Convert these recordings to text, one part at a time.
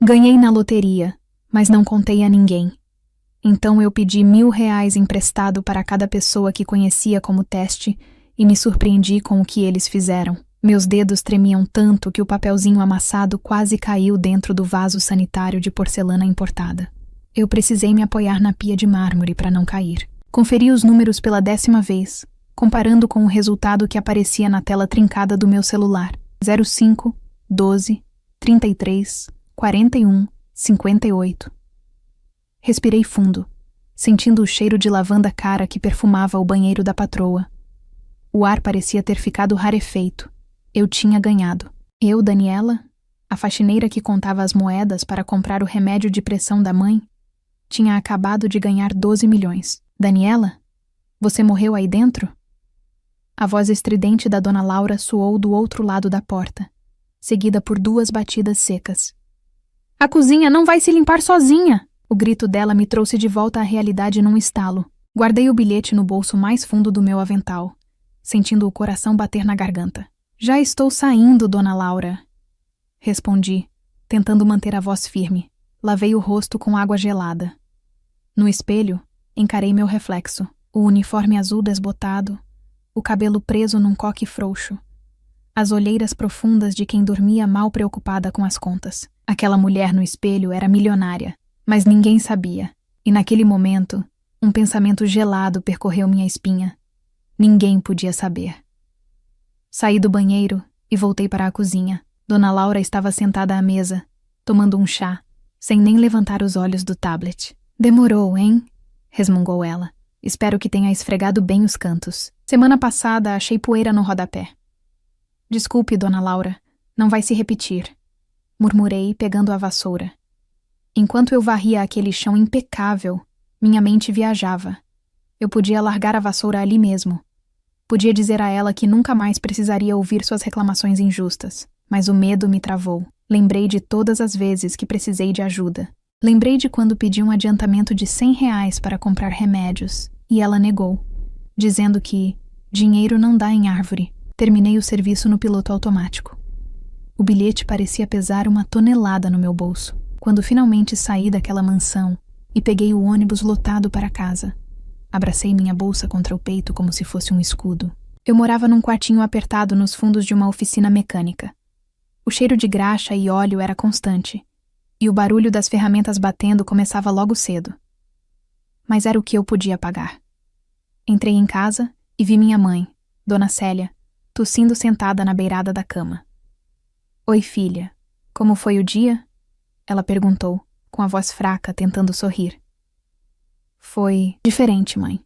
Ganhei na loteria, mas não contei a ninguém. Então eu pedi R$ 1.000 emprestado para cada pessoa que conhecia como teste e me surpreendi com o que eles fizeram. Meus dedos tremiam tanto que o papelzinho amassado quase caiu dentro do vaso sanitário de porcelana importada. Eu precisei me apoiar na pia de mármore para não cair. Conferi os números pela 10ª vez, comparando com o resultado que aparecia na tela trincada do meu celular. 05, 12, 33, 41, 58. Respirei fundo, sentindo o cheiro de lavanda cara que perfumava o banheiro da patroa. O ar parecia ter ficado rarefeito. Eu tinha ganhado. Eu, Daniela, a faxineira que contava as moedas para comprar o remédio de pressão da mãe, tinha acabado de ganhar 12 milhões. Daniela? Você morreu aí dentro? A voz estridente da Dona Laura soou do outro lado da porta, seguida por 2 batidas secas. A cozinha não vai se limpar sozinha! O grito dela me trouxe de volta à realidade num estalo. Guardei o bilhete no bolso mais fundo do meu avental, sentindo o coração bater na garganta. Já estou saindo, Dona Laura. Respondi, tentando manter a voz firme. Lavei o rosto com água gelada. No espelho, encarei meu reflexo. O uniforme azul desbotado, o cabelo preso num coque frouxo, as olheiras profundas de quem dormia mal preocupada com as contas. Aquela mulher no espelho era milionária, mas ninguém sabia. E naquele momento, um pensamento gelado percorreu minha espinha. Ninguém podia saber. Saí do banheiro e voltei para a cozinha. Dona Laura estava sentada à mesa, tomando um chá, sem nem levantar os olhos do tablet. Demorou, hein? Resmungou ela. Espero que tenha esfregado bem os cantos. Semana passada achei poeira no rodapé. Desculpe, Dona Laura, não vai se repetir, murmurei, pegando a vassoura. Enquanto eu varria aquele chão impecável, minha mente viajava. Eu podia largar a vassoura ali mesmo. Podia dizer a ela que nunca mais precisaria ouvir suas reclamações injustas, mas o medo me travou. Lembrei de todas as vezes que precisei de ajuda. Lembrei de quando pedi um adiantamento de R$ 100 para comprar remédios, e ela negou, dizendo que dinheiro não dá em árvore. Terminei o serviço no piloto automático. O bilhete parecia pesar 1 tonelada no meu bolso, quando finalmente saí daquela mansão e peguei o ônibus lotado para casa. Abracei minha bolsa contra o peito como se fosse um escudo. Eu morava num quartinho apertado nos fundos de uma oficina mecânica. O cheiro de graxa e óleo era constante, e o barulho das ferramentas batendo começava logo cedo. Mas era o que eu podia pagar. Entrei em casa e vi minha mãe, Dona Célia, tossindo sentada na beirada da cama. Oi, filha. Como foi o dia? Ela perguntou, com a voz fraca, tentando sorrir. Foi diferente, mãe.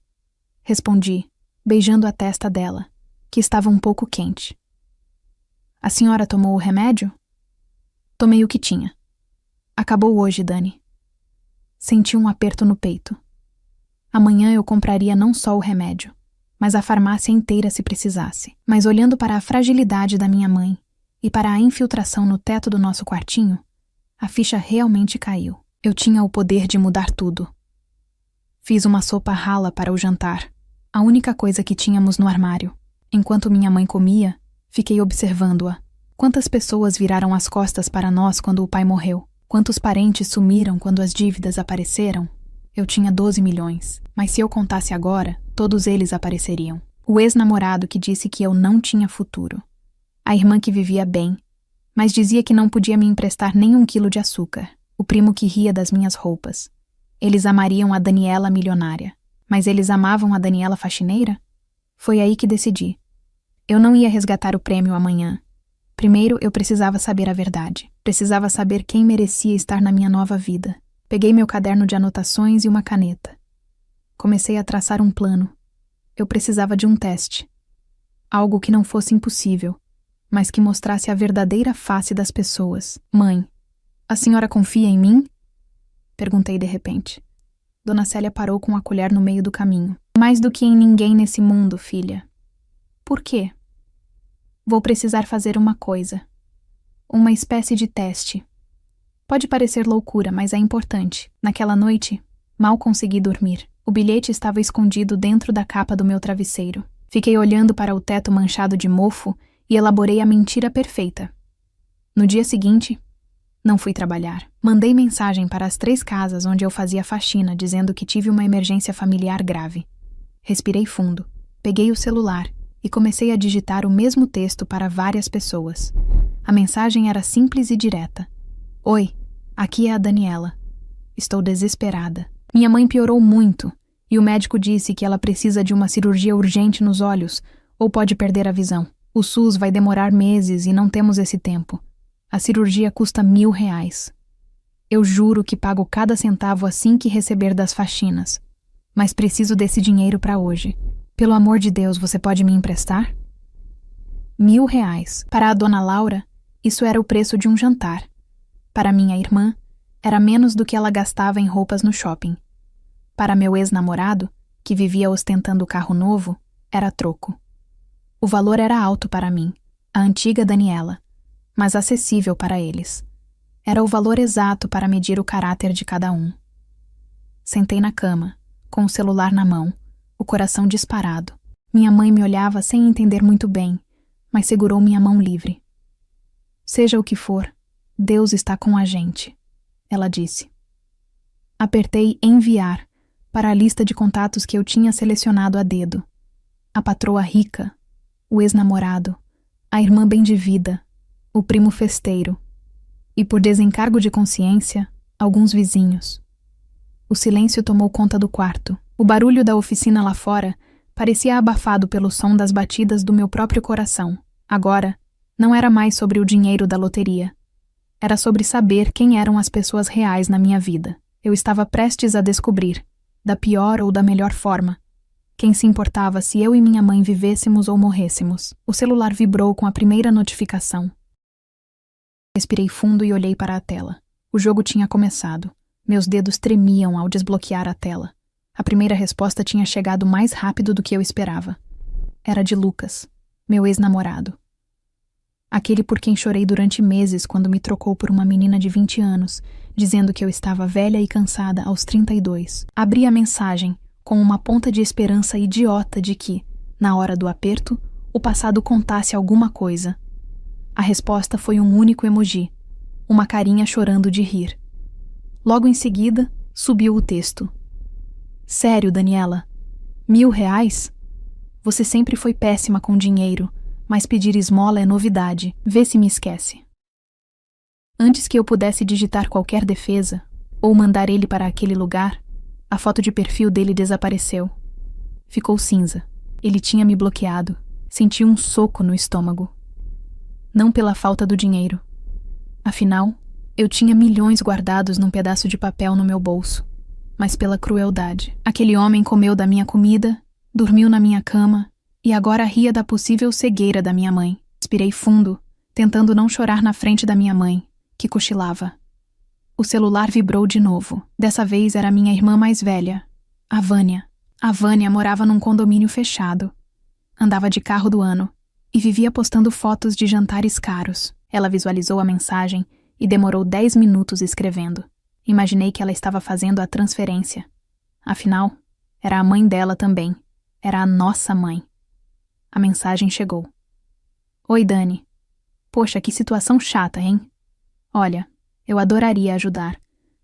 Respondi, beijando a testa dela, que estava um pouco quente. A senhora tomou o remédio? Tomei o que tinha. Acabou hoje, Dani. Senti um aperto no peito. Amanhã eu compraria não só o remédio, mas a farmácia inteira se precisasse. Mas olhando para a fragilidade da minha mãe e para a infiltração no teto do nosso quartinho, a ficha realmente caiu. Eu tinha o poder de mudar tudo. Fiz uma sopa rala para o jantar, a única coisa que tínhamos no armário. Enquanto minha mãe comia, fiquei observando-a. Quantas pessoas viraram as costas para nós quando o pai morreu? Quantos parentes sumiram quando as dívidas apareceram? Eu tinha 12 milhões, mas se eu contasse agora, todos eles apareceriam. O ex-namorado que disse que eu não tinha futuro. A irmã que vivia bem, mas dizia que não podia me emprestar nem 1 quilo de açúcar. O primo que ria das minhas roupas. Eles amariam a Daniela milionária, mas eles amavam a Daniela faxineira? Foi aí que decidi. Eu não ia resgatar o prêmio amanhã. Primeiro, eu precisava saber a verdade. Precisava saber quem merecia estar na minha nova vida. Peguei meu caderno de anotações e uma caneta. Comecei a traçar um plano. Eu precisava de um teste. Algo que não fosse impossível, mas que mostrasse a verdadeira face das pessoas. Mãe, a senhora confia em mim? Perguntei de repente. Dona Célia parou com a colher no meio do caminho. Mais do que em ninguém nesse mundo, filha. Por quê? Vou precisar fazer uma coisa. Uma espécie de teste. Pode parecer loucura, mas é importante. Naquela noite, mal consegui dormir. O bilhete estava escondido dentro da capa do meu travesseiro. Fiquei olhando para o teto manchado de mofo e elaborei a mentira perfeita. No dia seguinte, Não fui trabalhar. Mandei mensagem para as 3 casas onde eu fazia faxina, dizendo que tive uma emergência familiar grave. Respirei fundo, peguei o celular e comecei a digitar o mesmo texto para várias pessoas. A mensagem era simples e direta. Oi, aqui é a Daniela. Estou desesperada. Minha mãe piorou muito e o médico disse que ela precisa de uma cirurgia urgente nos olhos ou pode perder a visão. O SUS vai demorar meses e não temos esse tempo. A cirurgia custa R$1.000. Eu juro que pago cada centavo assim que receber das faxinas. Mas preciso desse dinheiro para hoje. Pelo amor de Deus, você pode me emprestar? R$1.000. Para a dona Laura, isso era o preço de um jantar. Para minha irmã, era menos do que ela gastava em roupas no shopping. Para meu ex-namorado, que vivia ostentando carro novo, era troco. O valor era alto para mim, a antiga Daniela, mas acessível para eles. Era o valor exato para medir o caráter de cada um. Sentei na cama, com o celular na mão, o coração disparado. Minha mãe me olhava sem entender muito bem, mas segurou minha mão livre. Seja o que for, Deus está com a gente, ela disse. Apertei enviar para a lista de contatos que eu tinha selecionado a dedo. A patroa rica, o ex-namorado, a irmã bem de vida, o primo festeiro e, por desencargo de consciência, alguns vizinhos. O silêncio tomou conta do quarto. O barulho da oficina lá fora parecia abafado pelo som das batidas do meu próprio coração. Agora, não era mais sobre o dinheiro da loteria. Era sobre saber quem eram as pessoas reais na minha vida. Eu estava prestes a descobrir, da pior ou da melhor forma, quem se importava se eu e minha mãe vivêssemos ou morrêssemos. O celular vibrou com a primeira notificação. Respirei fundo e olhei para a tela. O jogo tinha começado. Meus dedos tremiam ao desbloquear a tela. A primeira resposta tinha chegado mais rápido do que eu esperava. Era de Lucas, meu ex-namorado. Aquele por quem chorei durante meses quando me trocou por uma menina de 20 anos, dizendo que eu estava velha e cansada aos 32. Abri a mensagem com uma ponta de esperança idiota de que, na hora do aperto, o passado contasse alguma coisa. A resposta foi um único emoji, uma carinha chorando de rir. Logo em seguida, subiu o texto. Sério, Daniela? R$1.000? Você sempre foi péssima com dinheiro, mas pedir esmola é novidade. Vê se me esquece. Antes que eu pudesse digitar qualquer defesa, ou mandar ele para aquele lugar, a foto de perfil dele desapareceu. Ficou cinza. Ele tinha me bloqueado. Senti um soco no estômago. Não pela falta do dinheiro. Afinal, eu tinha milhões guardados num pedaço de papel no meu bolso, mas pela crueldade. Aquele homem comeu da minha comida, dormiu na minha cama e agora ria da possível cegueira da minha mãe. Respirei fundo, tentando não chorar na frente da minha mãe, que cochilava. O celular vibrou de novo. Dessa vez era minha irmã mais velha, a Vânia. A Vânia morava num condomínio fechado. Andava de carro do ano e vivia postando fotos de jantares caros. Ela visualizou a mensagem e demorou 10 minutos escrevendo. Imaginei que ela estava fazendo a transferência. Afinal, era a mãe dela também. Era a nossa mãe. A mensagem chegou. Oi, Dani. Poxa, que situação chata, hein? Olha, eu adoraria ajudar,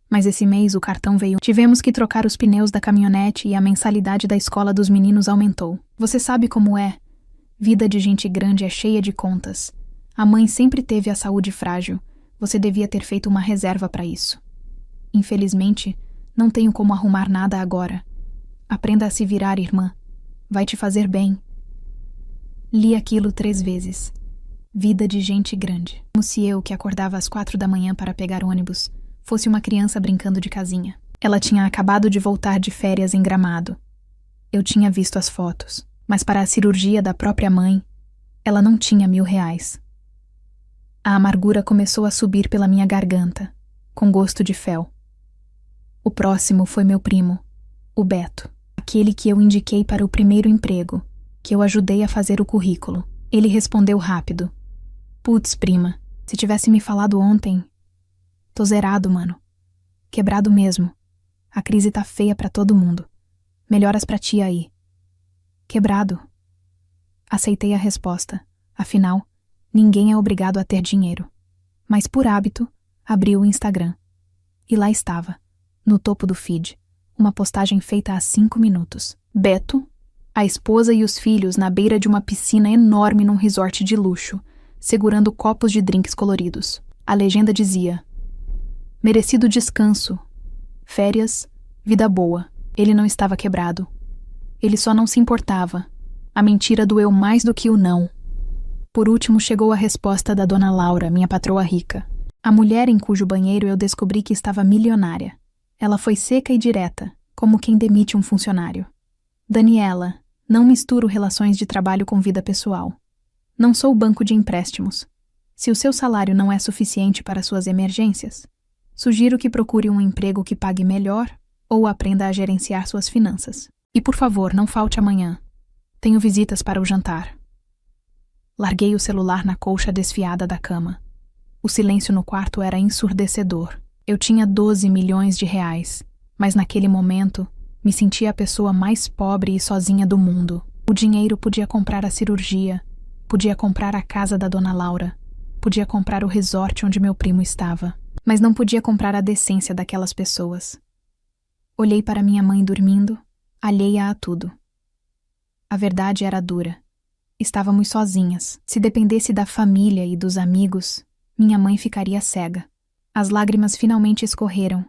mas esse mês o cartão veio. Tivemos que trocar os pneus da caminhonete e a mensalidade da escola dos meninos aumentou. Você sabe como é? Vida de gente grande é cheia de contas. A mãe sempre teve a saúde frágil. Você devia ter feito uma reserva para isso. Infelizmente, não tenho como arrumar nada agora. Aprenda a se virar, irmã. Vai te fazer bem. Li aquilo 3 vezes. Vida de gente grande. Como se eu, que acordava às 4 da manhã para pegar ônibus, fosse uma criança brincando de casinha. Ela tinha acabado de voltar de férias em Gramado. Eu tinha visto as fotos, mas para a cirurgia da própria mãe, ela não tinha R$1.000. A amargura começou a subir pela minha garganta, com gosto de fel. O próximo foi meu primo, o Beto, aquele que eu indiquei para o primeiro emprego, que eu ajudei a fazer o currículo. Ele respondeu rápido. Putz, prima, se tivesse me falado ontem... Tô zerado, mano. Quebrado mesmo. A crise tá feia pra todo mundo. Melhoras pra ti aí. Quebrado. Aceitei a resposta. Afinal, ninguém é obrigado a ter dinheiro. Mas por hábito, Abri o Instagram. E lá estava, no topo do feed, uma postagem feita há 5 minutos. Beto, a esposa e os filhos na beira de uma piscina enorme num resort de luxo, segurando copos de drinks coloridos. A legenda dizia: merecido descanso, férias, vida boa. Ele não estava quebrado. Ele só não se importava. A mentira doeu mais do que o não. Por último chegou a resposta da dona Laura, minha patroa rica. A mulher em cujo banheiro eu descobri que estava milionária. Ela foi seca e direta, como quem demite um funcionário. Daniela, não misturo relações de trabalho com vida pessoal. Não sou banco de empréstimos. Se o seu salário não é suficiente para suas emergências, sugiro que procure um emprego que pague melhor ou aprenda a gerenciar suas finanças. E por favor, não falte amanhã. Tenho visitas para o jantar. Larguei o celular na colcha desfiada da cama. O silêncio no quarto era ensurdecedor. Eu tinha 12 milhões de reais, mas naquele momento me sentia a pessoa mais pobre e sozinha do mundo. O dinheiro podia comprar a cirurgia, podia comprar a casa da dona Laura, podia comprar o resort onde meu primo estava, mas não podia comprar a decência daquelas pessoas. Olhei para minha mãe dormindo, alheia a tudo. A verdade era dura. Estávamos sozinhas. Se dependesse da família e dos amigos, minha mãe ficaria cega. As lágrimas finalmente escorreram,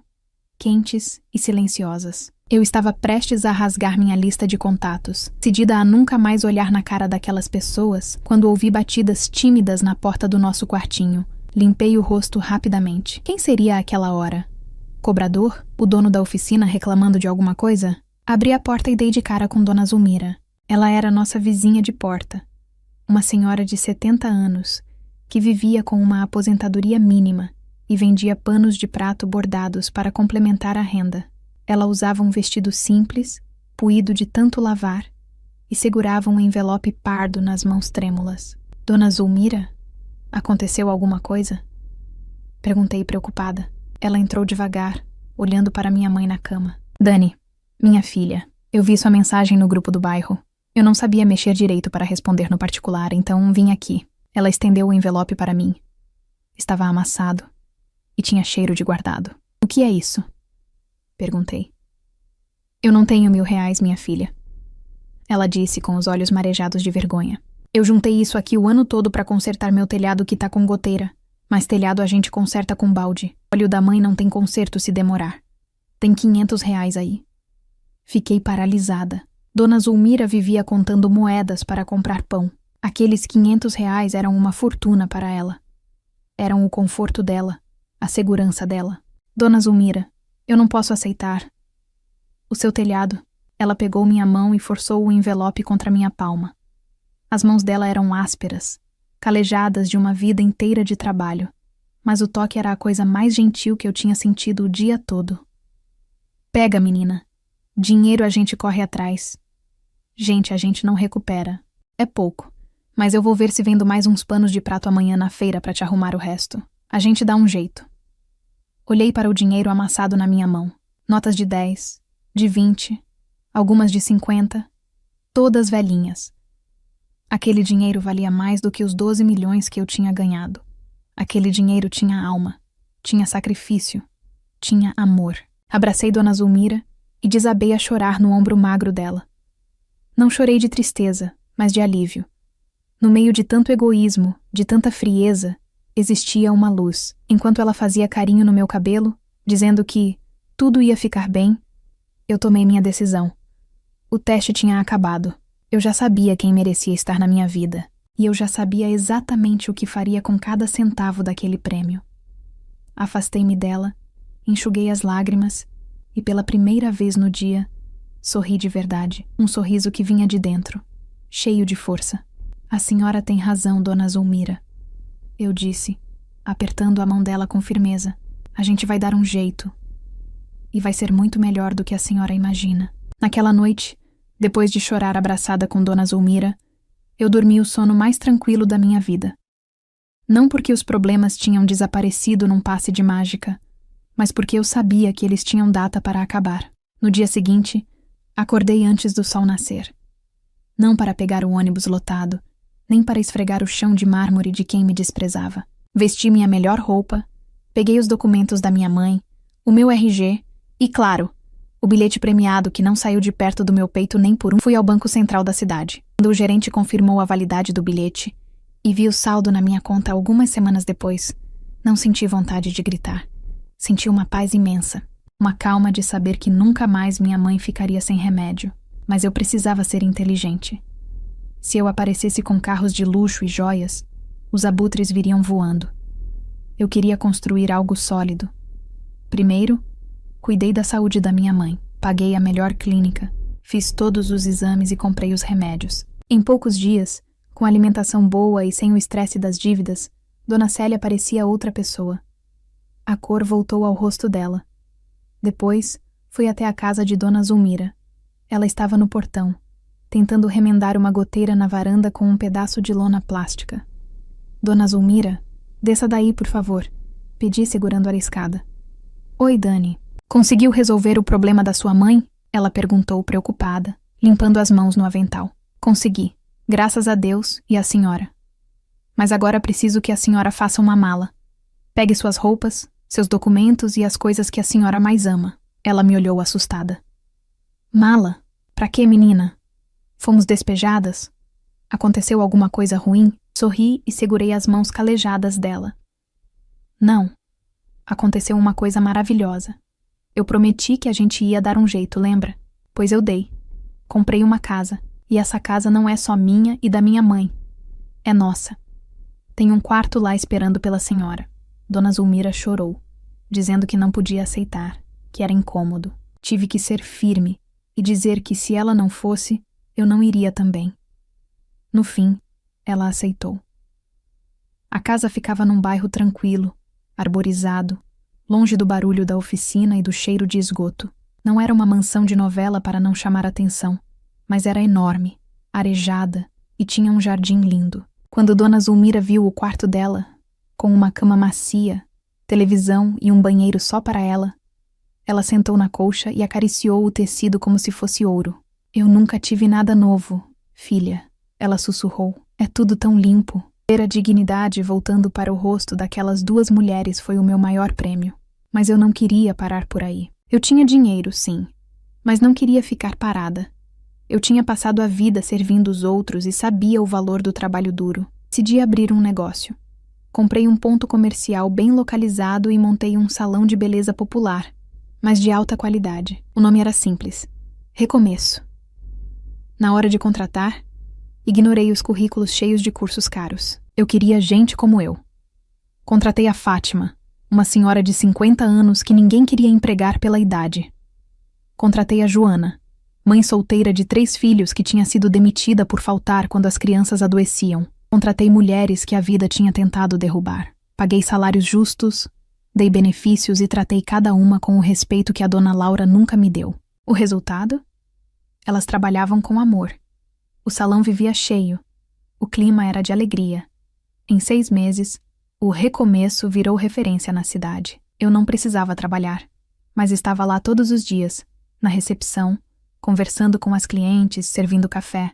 quentes e silenciosas. Eu estava prestes a rasgar minha lista de contatos, decidida a nunca mais olhar na cara daquelas pessoas, quando ouvi batidas tímidas na porta do nosso quartinho. Limpei o rosto rapidamente. Quem seria àquela hora? Cobrador? O dono da oficina reclamando de alguma coisa? Abri a porta e dei de cara com Dona Zulmira. Ela era nossa vizinha de porta. Uma senhora de 70 anos, que vivia com uma aposentadoria mínima e vendia panos de prato bordados para complementar a renda. Ela usava um vestido simples, puído de tanto lavar, e segurava um envelope pardo nas mãos trêmulas. Dona Zulmira? Aconteceu alguma coisa? Perguntei preocupada. Ela entrou devagar, olhando para minha mãe na cama. Dani, minha filha, eu vi sua mensagem no grupo do bairro. Eu não sabia mexer direito para responder no particular, então vim aqui. Ela estendeu o envelope para mim. Estava amassado e tinha cheiro de guardado. O que é isso? Perguntei. Eu não tenho R$1.000, minha filha. Ela disse com os olhos marejados de vergonha. Eu juntei isso aqui o ano todo para consertar meu telhado que tá com goteira. Mas telhado a gente conserta com balde. Óleo da mãe não tem conserto se demorar. Tem R$500 aí. Fiquei paralisada. Dona Zulmira vivia contando moedas para comprar pão. Aqueles R$500 eram uma fortuna para ela. Eram o conforto dela, a segurança dela. Dona Zulmira, eu não posso aceitar. O seu telhado. Ela pegou minha mão e forçou o envelope contra minha palma. As mãos dela eram ásperas, calejadas de uma vida inteira de trabalho, mas o toque era a coisa mais gentil que eu tinha sentido o dia todo. Pega, menina. Dinheiro a gente corre atrás. Gente, a gente não recupera. É pouco, mas eu vou ver se vendo mais uns panos de prato amanhã na feira para te arrumar o resto. A gente dá um jeito. Olhei para o dinheiro amassado na minha mão. Notas de 10, de 20, algumas de 50, todas velhinhas. Aquele dinheiro valia mais do que os 12 milhões que eu tinha ganhado. Aquele dinheiro tinha alma, tinha sacrifício, tinha amor. Abracei Dona Zulmira e desabei a chorar no ombro magro dela. Não chorei de tristeza, mas de alívio. No meio de tanto egoísmo, de tanta frieza, existia uma luz. Enquanto ela fazia carinho no meu cabelo, dizendo que tudo ia ficar bem, eu tomei minha decisão. O teste tinha acabado. Eu já sabia quem merecia estar na minha vida, e eu já sabia exatamente o que faria com cada centavo daquele prêmio. Afastei-me dela, enxuguei as lágrimas, e pela primeira vez no dia, sorri de verdade, um sorriso que vinha de dentro, cheio de força. A senhora tem razão, Dona Zulmira, eu disse, apertando a mão dela com firmeza. A gente vai dar um jeito. E vai ser muito melhor do que a senhora imagina. Naquela noite, depois de chorar abraçada com Dona Zulmira, eu dormi o sono mais tranquilo da minha vida. Não porque os problemas tinham desaparecido num passe de mágica, mas porque eu sabia que eles tinham data para acabar. No dia seguinte, acordei antes do sol nascer. Não para pegar o ônibus lotado, nem para esfregar o chão de mármore de quem me desprezava. Vesti minha melhor roupa Peguei os documentos da minha mãe, o meu RG e, claro, o bilhete premiado que não saiu de perto do meu peito nem por um. Fui ao Banco Central da cidade. Quando o gerente confirmou a validade do bilhete e vi o saldo na minha conta algumas semanas depois, não senti vontade de gritar. Senti uma paz imensa, uma calma de saber que nunca mais minha mãe ficaria sem remédio. Mas eu precisava ser inteligente. Se eu aparecesse com carros de luxo e joias, os abutres viriam voando. Eu queria construir algo sólido. Primeiro, cuidei da saúde da minha mãe. Paguei a melhor clínica, fiz todos os exames e comprei os remédios. Em poucos dias, com alimentação boa e sem o estresse das dívidas, Dona Célia parecia outra pessoa. A cor voltou ao rosto dela. Depois, fui até a casa de Dona Zulmira. Ela estava no portão, tentando remendar uma goteira na varanda com um pedaço de lona plástica. Dona Zulmira, desça daí, por favor, pedi segurando a escada. Oi, Dani. Conseguiu resolver o problema da sua mãe? Ela perguntou preocupada, limpando as mãos no avental. Consegui, graças a Deus e à senhora. Mas agora preciso que a senhora faça uma mala. Pegue suas roupas, seus documentos e as coisas que a senhora mais ama. Ela me olhou assustada. Mala? Pra quê, menina? Fomos despejadas? Aconteceu alguma coisa ruim? Sorri e segurei as mãos calejadas dela. Não. Aconteceu uma coisa maravilhosa. Eu prometi que a gente ia dar um jeito, lembra? Pois eu dei. Comprei uma casa, e essa casa não é só minha e da minha mãe. É nossa. Tem um quarto lá esperando pela senhora. Dona Zulmira chorou, dizendo que não podia aceitar, que era incômodo. Tive que ser firme e dizer que se ela não fosse, eu não iria também. No fim, ela aceitou. A casa ficava num bairro tranquilo, arborizado, longe do barulho da oficina e do cheiro de esgoto. Não era uma mansão de novela para não chamar atenção, mas era enorme, arejada e tinha um jardim lindo. Quando Dona Zulmira viu o quarto dela, com uma cama macia, televisão e um banheiro só para ela sentou na colcha e acariciou o tecido como se fosse ouro. Eu nunca tive nada novo, filha, ela sussurrou. É tudo tão limpo. Ver a dignidade voltando para o rosto daquelas duas mulheres foi o meu maior prêmio. Mas eu não queria parar por aí. Eu tinha dinheiro, sim, mas não queria ficar parada. Eu tinha passado a vida servindo os outros e sabia o valor do trabalho duro. Decidi abrir um negócio. Comprei um ponto comercial bem localizado e montei um salão de beleza popular, mas de alta qualidade. O nome era simples: Recomeço. Na hora de contratar, ignorei os currículos cheios de cursos caros. Eu queria gente como eu. Contratei a Fátima, uma senhora de 50 anos que ninguém queria empregar pela idade. Contratei a Joana, mãe solteira de 3 filhos que tinha sido demitida por faltar quando as crianças adoeciam. Contratei mulheres que a vida tinha tentado derrubar. Paguei salários justos, dei benefícios e tratei cada uma com o respeito que a dona Laura nunca me deu. O resultado? Elas trabalhavam com amor. O salão vivia cheio. O clima era de alegria. Em 6 meses, o Recomeço virou referência na cidade. Eu não precisava trabalhar, mas estava lá todos os dias, na recepção, conversando com as clientes, servindo café.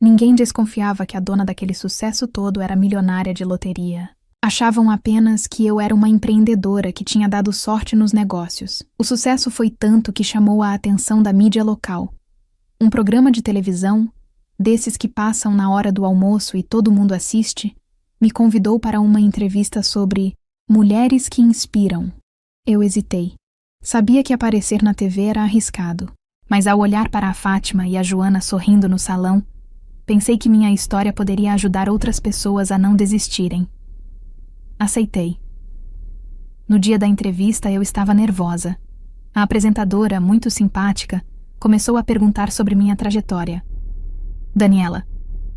Ninguém desconfiava que a dona daquele sucesso todo era milionária de loteria. Achavam apenas que eu era uma empreendedora que tinha dado sorte nos negócios. O sucesso foi tanto que chamou a atenção da mídia local. Um programa de televisão, desses que passam na hora do almoço e todo mundo assiste, me convidou para uma entrevista sobre mulheres que inspiram. Eu hesitei. Sabia que aparecer na TV era arriscado, mas ao olhar para a Fátima e a Joana sorrindo no salão, pensei que minha história poderia ajudar outras pessoas a não desistirem. Aceitei. No dia da entrevista eu estava nervosa. A apresentadora, muito simpática, começou a perguntar sobre minha trajetória. Daniela,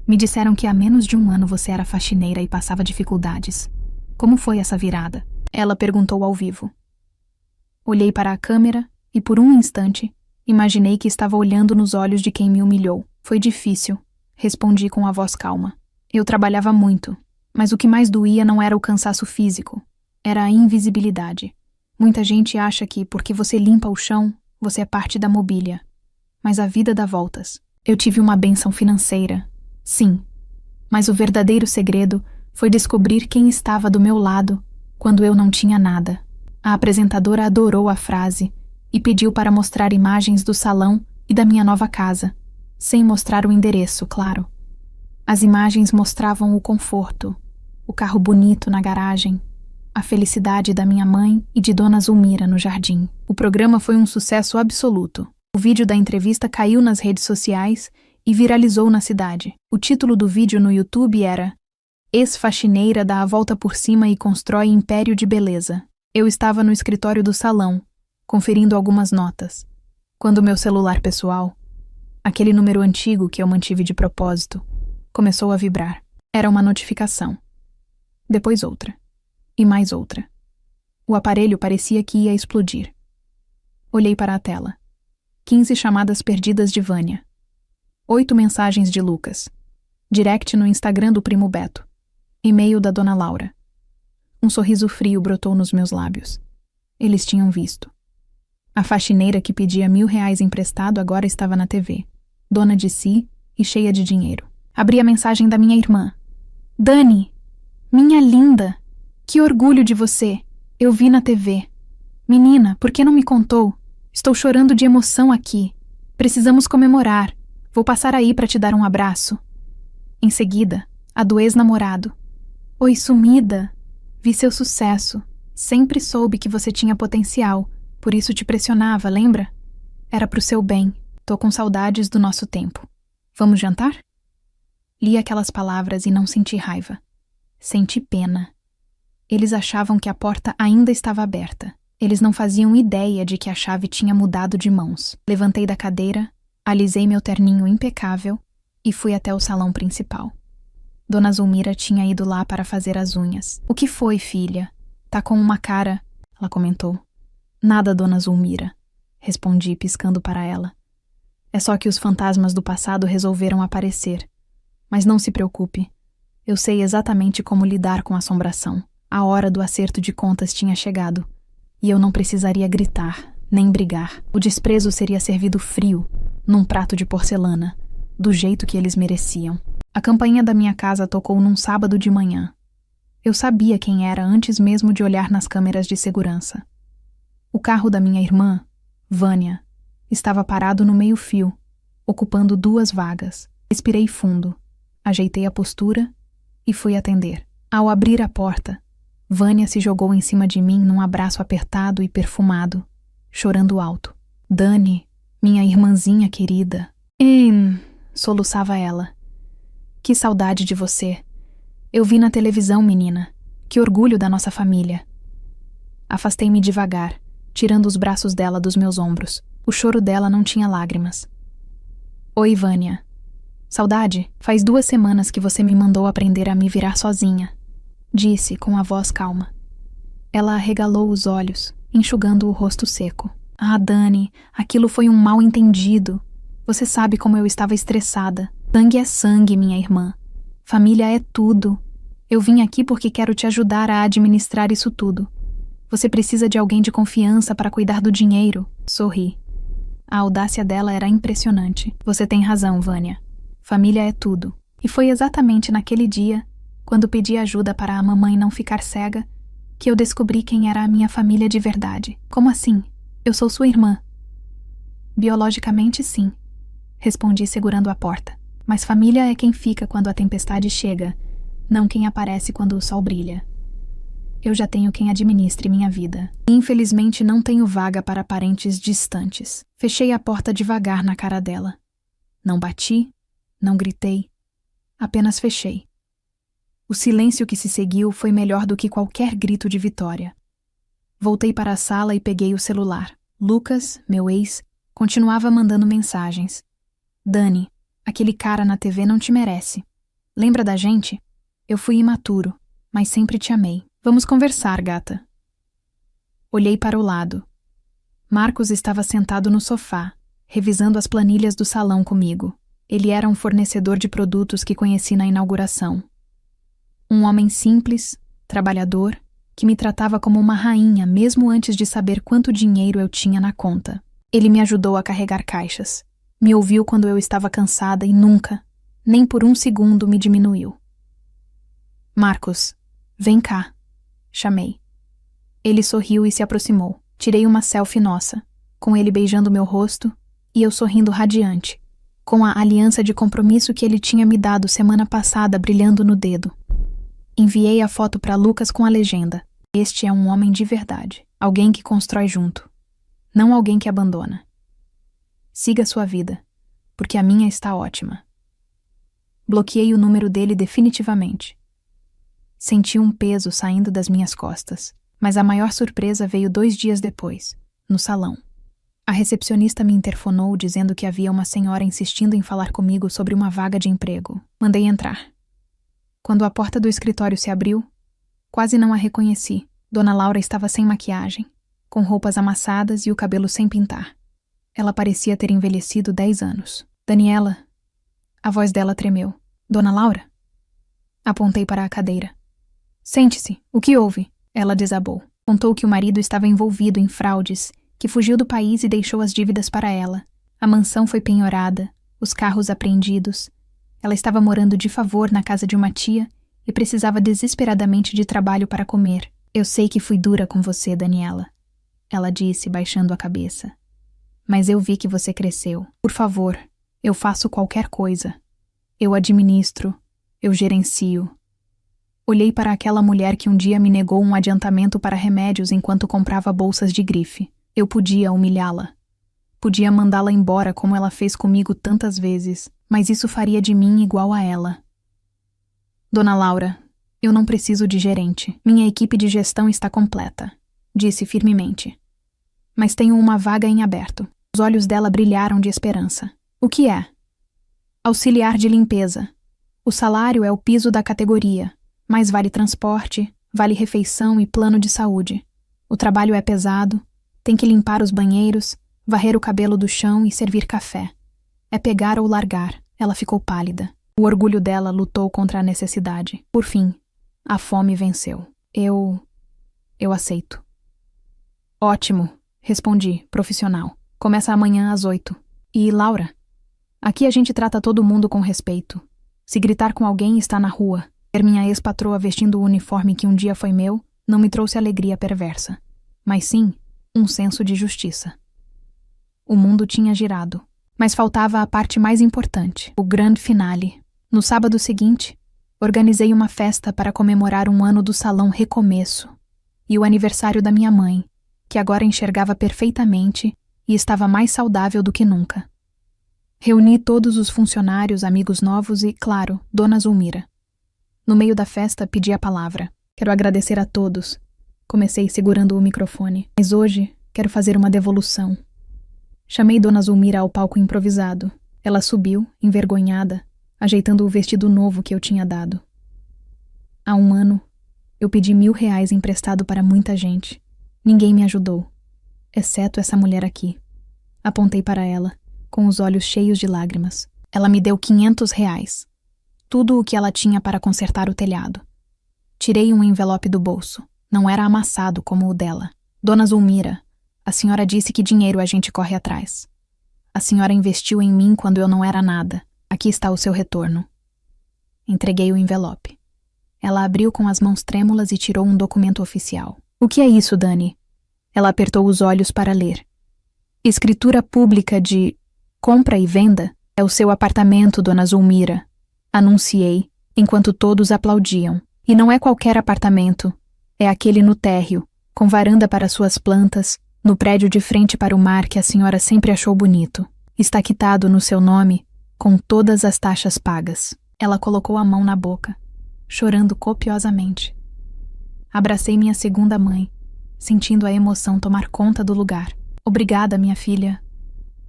me disseram que há menos de 1 ano você era faxineira e passava dificuldades. Como foi essa virada? Ela perguntou ao vivo. Olhei para a câmera e por um instante imaginei que estava olhando nos olhos de quem me humilhou. Foi difícil, respondi com a voz calma. Eu trabalhava muito, mas o que mais doía não era o cansaço físico, era a invisibilidade. Muita gente acha que porque você limpa o chão, você é parte da mobília. Mas a vida dá voltas. Eu tive uma bênção financeira, sim, mas o verdadeiro segredo foi descobrir quem estava do meu lado quando eu não tinha nada. A apresentadora adorou a frase e pediu para mostrar imagens do salão e da minha nova casa, sem mostrar o endereço, claro. As imagens mostravam o conforto, o carro bonito na garagem, a felicidade da minha mãe e de Dona Zulmira no jardim. O programa foi um sucesso absoluto. O vídeo da entrevista caiu nas redes sociais e viralizou na cidade. O título do vídeo no YouTube era "Ex-faxineira dá a volta por cima e constrói império de beleza". Eu estava no escritório do salão, conferindo algumas notas, quando meu celular pessoal, aquele número antigo que eu mantive de propósito, começou a vibrar. Era uma notificação. Depois outra. E mais outra. O aparelho parecia que ia explodir. Olhei para a tela. 15 chamadas perdidas de Vânia. 8 mensagens de Lucas. Direct no Instagram do primo Beto. E-mail da dona Laura. Um sorriso frio brotou nos meus lábios. Eles tinham visto. A faxineira que pedia R$1.000 emprestado agora estava na TV, dona de si e cheia de dinheiro. Abri a mensagem da minha irmã. "Dani, minha linda, que orgulho de você. Eu vi na TV. Menina, por que não me contou? Estou chorando de emoção aqui. Precisamos comemorar. Vou passar aí para te dar um abraço." Em seguida, a do ex-namorado. "Oi, sumida. Vi seu sucesso. Sempre soube que você tinha potencial. Por isso te pressionava, lembra? Era pro seu bem. Tô com saudades do nosso tempo. Vamos jantar?" Li aquelas palavras e não senti raiva. Senti pena. Eles achavam que a porta ainda estava aberta. Eles não faziam ideia de que a chave tinha mudado de mãos. Levantei da cadeira, alisei meu terninho impecável e fui até o salão principal. Dona Zulmira tinha ido lá para fazer as unhas. "O que foi, filha? Tá com uma cara..." ela comentou. "Nada, Dona Zulmira", respondi, piscando para ela. "É só que os fantasmas do passado resolveram aparecer. Mas não se preocupe. Eu sei exatamente como lidar com a assombração. A hora do acerto de contas tinha chegado. E eu não precisaria gritar, nem brigar. O desprezo seria servido frio, num prato de porcelana, do jeito que eles mereciam." A campainha da minha casa tocou num sábado de manhã. Eu sabia quem era antes mesmo de olhar nas câmeras de segurança. O carro da minha irmã, Vânia, estava parado no meio-fio, ocupando 2 vagas. Respirei fundo, ajeitei a postura e fui atender. Ao abrir a porta, Vânia se jogou em cima de mim num abraço apertado e perfumado, chorando alto. "Dani, minha irmãzinha querida." Soluçava ela. "Que saudade de você. Eu vi na televisão, menina. Que orgulho da nossa família." Afastei-me devagar, tirando os braços dela dos meus ombros. O choro dela não tinha lágrimas. "Oi, Vânia. Saudade? Faz 2 semanas que você me mandou aprender a me virar sozinha", disse com a voz calma. Ela arregalou os olhos, enxugando o rosto seco. "Ah, Dani, aquilo foi um mal-entendido. Você sabe como eu estava estressada. Sangue é sangue, minha irmã. Família é tudo. Eu vim aqui porque quero te ajudar a administrar isso tudo. Você precisa de alguém de confiança para cuidar do dinheiro." Sorri. A audácia dela era impressionante. "Você tem razão, Vânia. Família é tudo." E foi exatamente naquele dia, quando pedi ajuda para a mamãe não ficar cega, que eu descobri quem era a minha família de verdade. "Como assim? Eu sou sua irmã." "Biologicamente, sim", respondi segurando a porta. "Mas família é quem fica quando a tempestade chega, não quem aparece quando o sol brilha. Eu já tenho quem administre minha vida. Infelizmente não tenho vaga para parentes distantes." Fechei a porta devagar na cara dela. Não bati, não gritei, apenas fechei. O silêncio que se seguiu foi melhor do que qualquer grito de vitória. Voltei para a sala e peguei o celular. Lucas, meu ex, continuava mandando mensagens. "Dani, aquele cara na TV não te merece. Lembra da gente? Eu fui imaturo, mas sempre te amei. Vamos conversar, gata." Olhei para o lado. Marcos estava sentado no sofá, revisando as planilhas do salão comigo. Ele era um fornecedor de produtos que conheci na inauguração. Um homem simples, trabalhador, que me tratava como uma rainha mesmo antes de saber quanto dinheiro eu tinha na conta. Ele me ajudou a carregar caixas. Me ouviu quando eu estava cansada e nunca, nem por 1 segundo, me diminuiu. "Marcos, vem cá", chamei. Ele sorriu e se aproximou. Tirei uma selfie nossa, com ele beijando meu rosto e eu sorrindo radiante, com a aliança de compromisso que ele tinha me dado semana passada brilhando no dedo. Enviei a foto para Lucas com a legenda: "Este é um homem de verdade, alguém que constrói junto, não alguém que abandona. Siga sua vida, porque a minha está ótima." Bloqueei o número dele definitivamente. Senti um peso saindo das minhas costas, mas a maior surpresa veio 2 dias depois, no salão. A recepcionista me interfonou dizendo que havia uma senhora insistindo em falar comigo sobre uma vaga de emprego. Mandei entrar. Quando a porta do escritório se abriu, quase não a reconheci. Dona Laura estava sem maquiagem, com roupas amassadas e o cabelo sem pintar. Ela parecia ter envelhecido 10 anos. "Daniela." A voz dela tremeu. "Dona Laura?" Apontei para a cadeira. "Sente-se. O que houve?" Ela desabou. Contou que o marido estava envolvido em fraudes, que fugiu do país e deixou as dívidas para ela. A mansão foi penhorada, os carros apreendidos. Ela estava morando de favor na casa de uma tia e precisava desesperadamente de trabalho para comer. "Eu sei que fui dura com você, Daniela," ela disse, baixando a cabeça. "Mas eu vi que você cresceu. Por favor, eu faço qualquer coisa. Eu administro, eu gerencio." Olhei para aquela mulher que um dia me negou um adiantamento para remédios enquanto comprava bolsas de grife. Eu podia humilhá-la. Podia mandá-la embora como ela fez comigo tantas vezes, mas isso faria de mim igual a ela. "Dona Laura, eu não preciso de gerente. Minha equipe de gestão está completa," disse firmemente. "Mas tenho uma vaga em aberto." Os olhos dela brilharam de esperança. "O que é?" "Auxiliar de limpeza. O salário é o piso da categoria, mas vale transporte, vale refeição e plano de saúde. O trabalho é pesado, tem que limpar os banheiros, varrer o cabelo do chão e servir café. É pegar ou largar." Ela ficou pálida. O orgulho dela lutou contra a necessidade. Por fim, a fome venceu. Eu aceito." "Ótimo," respondi, profissional. "Começa amanhã às 8. E, Laura, aqui a gente trata todo mundo com respeito. Se gritar com alguém, está na rua. Ver minha ex-patroa vestindo o uniforme que um dia foi meu não me trouxe alegria perversa, mas sim um senso de justiça." O mundo tinha girado, mas faltava a parte mais importante, o grande finale. No sábado seguinte, organizei uma festa para comemorar 1 ano do Salão Recomeço e o aniversário da minha mãe, que agora enxergava perfeitamente e estava mais saudável do que nunca. Reuni todos os funcionários, amigos novos e, claro, Dona Zulmira. No meio da festa, pedi a palavra. "Quero agradecer a todos." Comecei segurando o microfone. "Mas hoje, quero fazer uma devolução." Chamei Dona Zulmira ao palco improvisado. Ela subiu, envergonhada, ajeitando o vestido novo que eu tinha dado. "Há 1 ano, eu pedi R$1.000 emprestado para muita gente. Ninguém me ajudou, exceto essa mulher aqui." Apontei para ela, com os olhos cheios de lágrimas. Ela me deu R$500. Tudo o que ela tinha para consertar o telhado. Tirei um envelope do bolso. Não era amassado como o dela. "Dona Zulmira, a senhora disse que dinheiro a gente corre atrás. A senhora investiu em mim quando eu não era nada. Aqui está o seu retorno." Entreguei o envelope. Ela abriu com as mãos trêmulas e tirou um documento oficial. "O que é isso, Dani?" Ela apertou os olhos para ler. "Escritura pública de compra e venda? É o seu apartamento, Dona Zulmira," anunciei, enquanto todos aplaudiam. "E não é qualquer apartamento. É aquele no térreo, com varanda para suas plantas, no prédio de frente para o mar que a senhora sempre achou bonito. Está quitado no seu nome, com todas as taxas pagas." Ela colocou a mão na boca, chorando copiosamente. Abracei minha segunda mãe, sentindo a emoção tomar conta do lugar. "Obrigada, minha filha."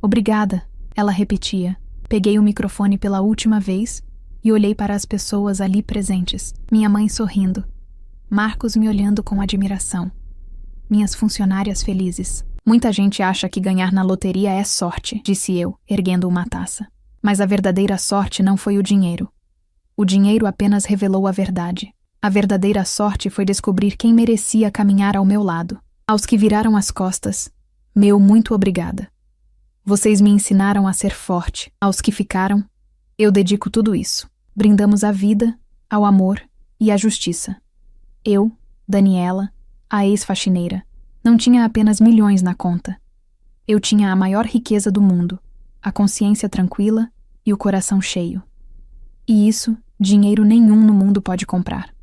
"Obrigada," ela repetia. Peguei o microfone pela última vez e olhei para as pessoas ali presentes. Minha mãe sorrindo. Marcos me olhando com admiração. Minhas funcionárias felizes. "Muita gente acha que ganhar na loteria é sorte," disse eu, erguendo uma taça. "Mas a verdadeira sorte não foi o dinheiro. O dinheiro apenas revelou a verdade. A verdadeira sorte foi descobrir quem merecia caminhar ao meu lado. Aos que viraram as costas, meu muito obrigada. Vocês me ensinaram a ser forte. Aos que ficaram, eu dedico tudo isso. Brindamos à vida, ao amor e à justiça. Eu, Daniela, a ex-faxineira, não tinha apenas milhões na conta. Eu tinha a maior riqueza do mundo, a consciência tranquila e o coração cheio. E isso, dinheiro nenhum no mundo pode comprar.